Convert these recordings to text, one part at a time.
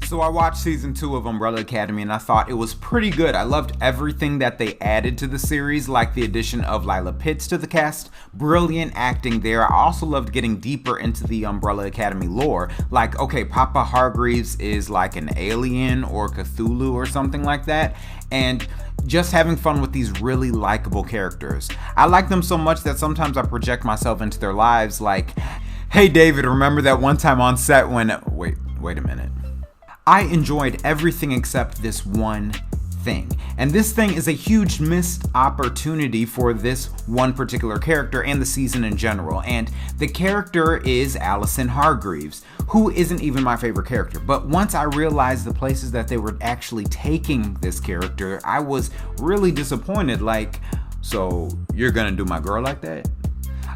So I watched season 2 of Umbrella Academy and I thought it was pretty good. I loved everything that they added to the series, like the addition of Lila Pitts to the cast. Brilliant acting there. I also loved getting deeper into the Umbrella Academy lore. Like, okay, Papa Hargreeves is like an alien or Cthulhu or something like that. And just having fun with these really likable characters. I like them so much that sometimes I project myself into their lives like, hey David, remember that one time on set when... Wait a minute. I enjoyed everything except this one thing. And this thing is a huge missed opportunity for this one particular character and the season in general. And the character is Allison Hargreeves, who isn't even my favorite character. But once I realized the places that they were actually taking this character, I was really disappointed. Like, so you're gonna do my girl like that?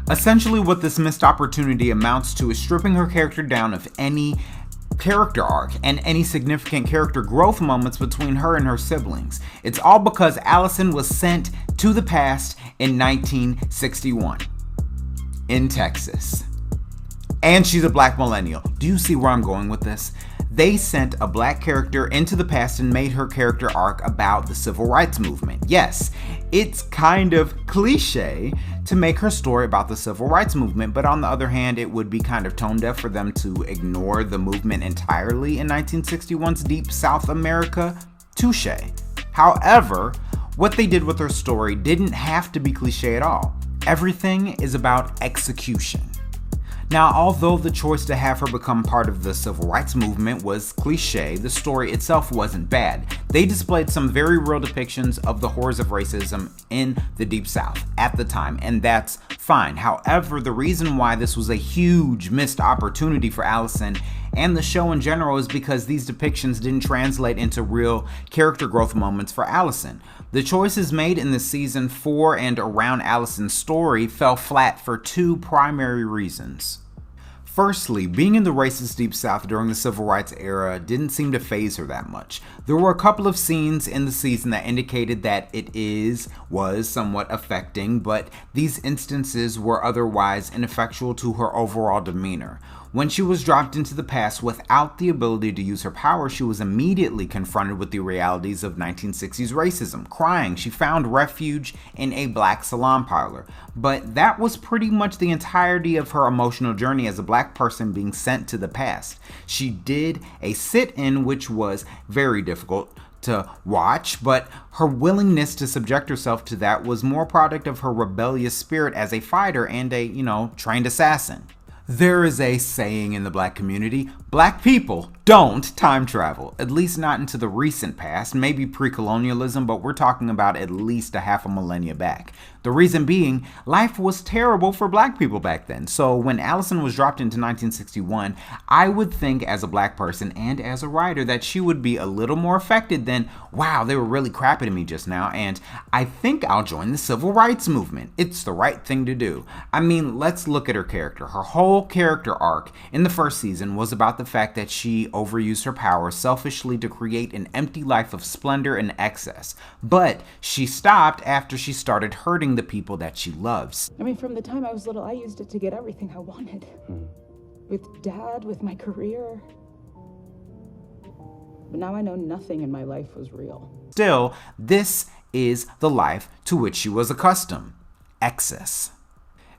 Essentially what this missed opportunity amounts to is stripping her character down of any character arc and any significant character growth moments between her and her siblings. It's all because Allison was sent to the past in 1961 in Texas. And she's a black millennial. Do you see where I'm going with this? They sent a black character into the past and made her character arc about the civil rights movement. Yes, it's kind of cliche to make her story about the civil rights movement, but on the other hand, it would be kind of tone deaf for them to ignore the movement entirely in 1961's Deep South America. Touche. However, what they did with her story didn't have to be cliche at all. Everything is about execution. Now, although the choice to have her become part of the civil rights movement was cliche, the story itself wasn't bad. They displayed some very real depictions of the horrors of racism in the Deep South at the time, and that's fine. However, the reason why this was a huge missed opportunity for Allison and the show in general is because these depictions didn't translate into real character growth moments for Allison. The choices made in the season for and around Allison's story fell flat for two primary reasons. Firstly, being in the racist Deep South during the Civil Rights era didn't seem to faze her that much. There were a couple of scenes in the season that indicated that it was somewhat affecting, but these instances were otherwise ineffectual to her overall demeanor. When she was dropped into the past without the ability to use her power, she was immediately confronted with the realities of 1960s racism. Crying, she found refuge in a black salon parlor. But that was pretty much the entirety of her emotional journey as a black person being sent to the past. She did a sit-in, which was very difficult to watch, but her willingness to subject herself to that was more a product of her rebellious spirit as a fighter and a, trained assassin. There is a saying in the black community, black people don't time travel, at least not into the recent past, maybe pre-colonialism, but we're talking about at least a half a millennia back. The reason being, life was terrible for black people back then. So when Allison was dropped into 1961, I would think as a black person and as a writer that she would be a little more affected than, wow, they were really crappy to me just now, and I think I'll join the civil rights movement. It's the right thing to do. I mean, let's look at her character. Her whole character arc in the first season was about the fact that she overused her power selfishly to create an empty life of splendor and excess. But she stopped after she started hurting the people that she loves. I mean, from the time I was little, I used it to get everything I wanted. With Dad, with my career. But now I know nothing in my life was real. Still, this is the life to which she was accustomed. Excess.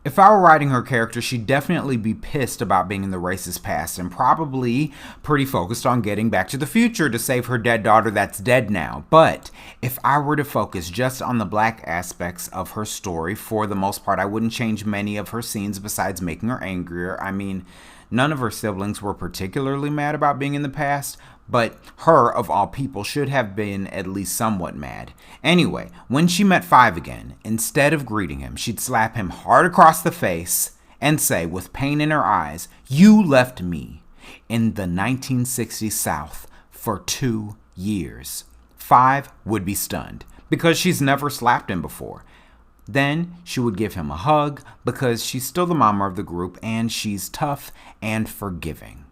If I were writing her character, she'd definitely be pissed about being in the racist past and probably pretty focused on getting back to the future to save her dead daughter that's dead now. But if I were to focus just on the black aspects of her story, for the most part, I wouldn't change many of her scenes besides making her angrier. I mean, none of her siblings were particularly mad about being in the past, but her, of all people, should have been at least somewhat mad. Anyway, when she met Five again, instead of greeting him, she'd slap him hard across the face and say, with pain in her eyes, "You left me in the 1960s South for 2 years." Five would be stunned because she's never slapped him before. Then she would give him a hug because she's still the mama of the group and she's tough and forgiving.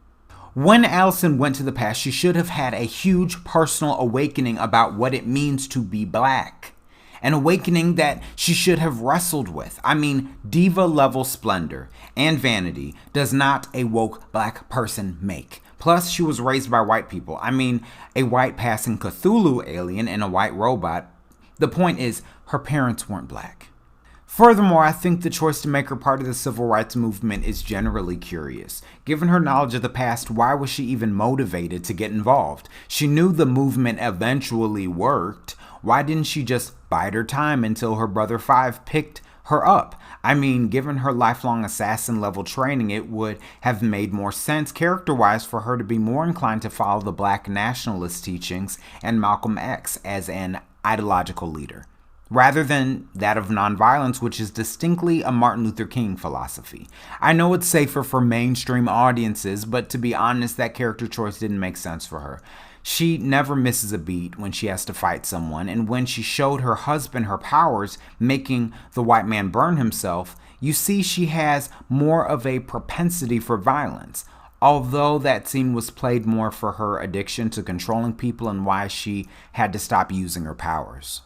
When Allison went to the past, she should have had a huge personal awakening about what it means to be black. An awakening that she should have wrestled with. I mean, diva level splendor and vanity does not a woke black person make. Plus, she was raised by white people. I mean, a white passing Cthulhu alien and a white robot. The point is, her parents weren't black. Furthermore, I think the choice to make her part of the civil rights movement is generally curious. Given her knowledge of the past, why was she even motivated to get involved? She knew the movement eventually worked. Why didn't she just bide her time until her brother Five picked her up? I mean, given her lifelong assassin level training, it would have made more sense character-wise for her to be more inclined to follow the black nationalist teachings and Malcolm X as an ideological leader, rather than that of nonviolence, which is distinctly a Martin Luther King philosophy. I know it's safer for mainstream audiences, but to be honest, that character choice didn't make sense for her. She never misses a beat when she has to fight someone, and when she showed her husband her powers, making the white man burn himself, you see she has more of a propensity for violence. Although that scene was played more for her addiction to controlling people and why she had to stop using her powers.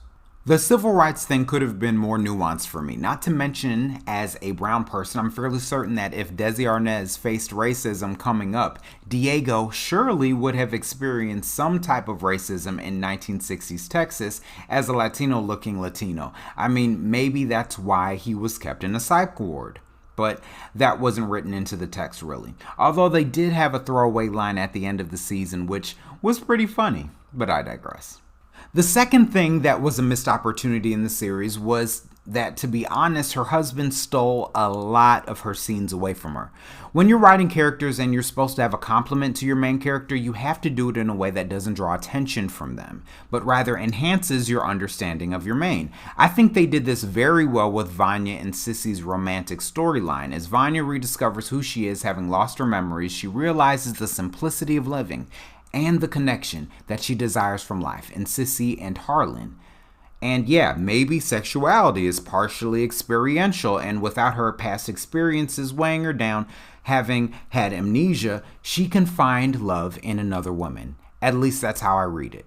The civil rights thing could have been more nuanced for me, not to mention, as a brown person, I'm fairly certain that if Desi Arnaz faced racism coming up, Diego surely would have experienced some type of racism in 1960s Texas as a Latino-looking Latino. I mean, maybe that's why he was kept in a psych ward. But that wasn't written into the text, really. Although they did have a throwaway line at the end of the season, which was pretty funny, but I digress. The second thing that was a missed opportunity in the series was that, to be honest, her husband stole a lot of her scenes away from her. When you're writing characters and you're supposed to have a compliment to your main character, you have to do it in a way that doesn't draw attention from them, but rather enhances your understanding of your main. I think they did this very well with Vanya and Sissy's romantic storyline. As Vanya rediscovers who she is, having lost her memories, she realizes the simplicity of living and the connection that she desires from life in Sissy and Harlan. And yeah, maybe sexuality is partially experiential, and without her past experiences weighing her down, having had amnesia, she can find love in another woman. At least that's how I read it.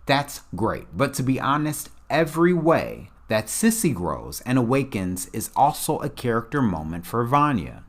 That's great, but to be honest, every way that Sissy grows and awakens is also a character moment for Vanya.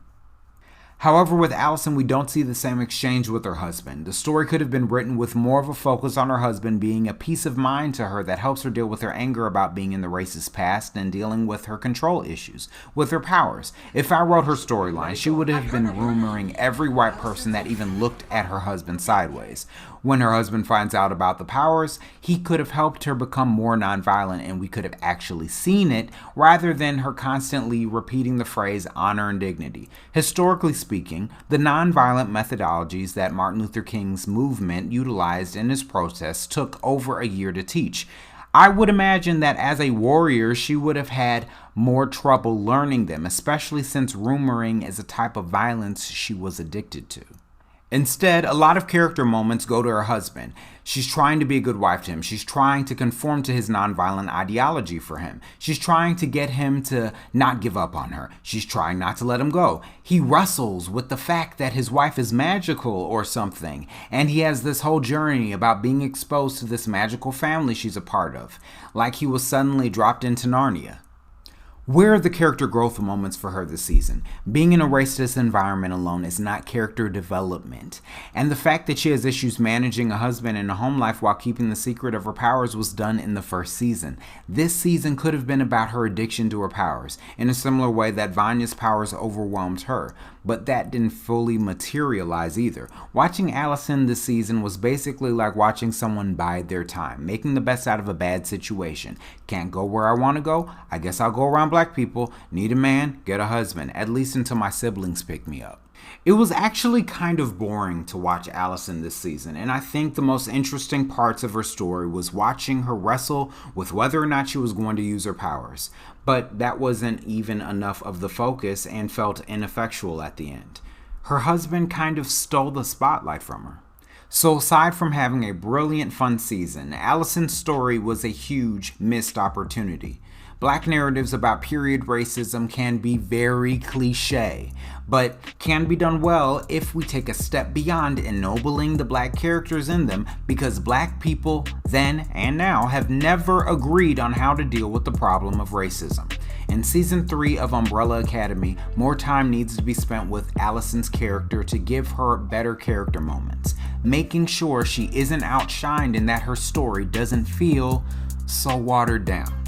However, with Allison, we don't see the same exchange with her husband. The story could have been written with more of a focus on her husband being a peace of mind to her that helps her deal with her anger about being in the racist past and dealing with her control issues with her powers. If I wrote her storyline, she would have been rumoring every white person that even looked at her husband sideways. When her husband finds out about the powers, he could have helped her become more nonviolent, and we could have actually seen it rather than her constantly repeating the phrase honor and dignity. Historically speaking, the nonviolent methodologies that Martin Luther King's movement utilized in his protests took over a year to teach. I would imagine that as a warrior, she would have had more trouble learning them, especially since rumoring is a type of violence she was addicted to. Instead, a lot of character moments go to her husband. She's trying to be a good wife to him. She's trying to conform to his nonviolent ideology for him. She's trying to get him to not give up on her. She's trying not to let him go. He wrestles with the fact that his wife is magical or something, and he has this whole journey about being exposed to this magical family she's a part of, like he was suddenly dropped into Narnia. Where are the character growth moments for her this season? Being in a racist environment alone is not character development. And the fact that she has issues managing a husband and a home life while keeping the secret of her powers was done in the first season. This season could have been about her addiction to her powers, in a similar way that Vanya's powers overwhelmed her. But that didn't fully materialize either. Watching Allison this season was basically like watching someone bide their time, making the best out of a bad situation. Can't go where I want to go? I guess I'll go around black people. Need a man? Get a husband. At least until my siblings pick me up. It was actually kind of boring to watch Allison this season, and I think the most interesting parts of her story was watching her wrestle with whether or not she was going to use her powers. But that wasn't even enough of the focus and felt ineffectual at the end. Her husband kind of stole the spotlight from her. So aside from having a brilliant, fun season, Allison's story was a huge missed opportunity. Black narratives about period racism can be very cliche, but can be done well if we take a step beyond ennobling the black characters in them, because black people then and now have never agreed on how to deal with the problem of racism. In season 3 of Umbrella Academy, more time needs to be spent with Allison's character to give her better character moments, making sure she isn't outshined and that her story doesn't feel so watered down.